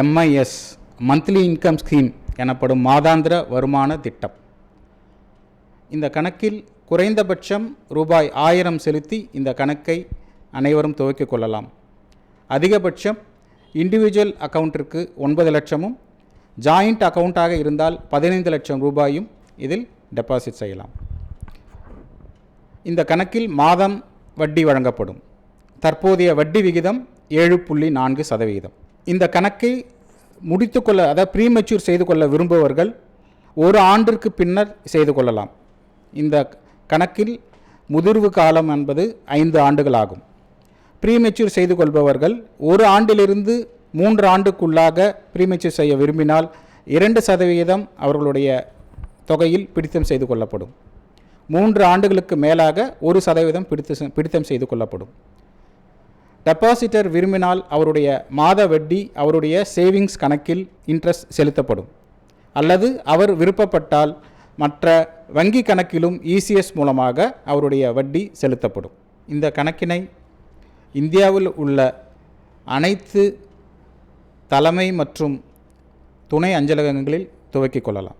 MIS monthly income scheme எனப்படும் மாதாந்திர வருமான திட்டம். இந்த கணக்கில் குறைந்தபட்சம் ரூபாய் 1000 செலுத்தி இந்த கணக்கை அனைவரும் துவக்கிக் கொள்ளலாம். அதிகபட்சம் இண்டிவிஜுவல் அக்கவுண்டிற்கு 9 லட்சமும் ஜாயிண்ட் அக்கவுண்டாக இருந்தால் 15 லட்சம் ரூபாயும் இதில் டெபாசிட் செய்யலாம். இந்த கணக்கில் மாதம் வட்டி வழங்கப்படும். தற்போதைய வட்டி விகிதம் 7.4%. இந்த கணக்கை முடித்துக்கொள்ள, அதாவது ப்ரீமெச்சூர் செய்து கொள்ள விரும்புபவர்கள் ஒரு ஆண்டிற்கு பின்னர் செய்து கொள்ளலாம். இந்த கணக்கில் முதிர்வு காலம் என்பது 5 ஆண்டுகள் ஆகும். ப்ரீமெச்சூர் செய்து கொள்பவர்கள் 1 ஆண்டிலிருந்து 3 ஆண்டுக்குள்ளாக ப்ரீமெச்சூர் செய்ய விரும்பினால் 2% அவர்களுடைய தொகையில் பிடித்தம் செய்து கொள்ளப்படும். 3 ஆண்டுகளுக்கு மேலாக 1% பிடித்தம் செய்து கொள்ளப்படும். டெபாசிட்டர் விரும்பினால் அவருடைய மாத வட்டி அவருடைய சேவிங்ஸ் கணக்கில் இன்ட்ரெஸ்ட் செலுத்தப்படும். அல்லது அவர் விருப்பப்பட்டால் மற்ற வங்கி கணக்கிலும் இசிஎஸ் மூலமாக அவருடைய வட்டி செலுத்தப்படும். இந்த கணக்கினை இந்தியாவில் உள்ள அனைத்து தலைமை மற்றும் துணை அஞ்சலகங்களில் துவக்கிக் கொள்ளலாம்.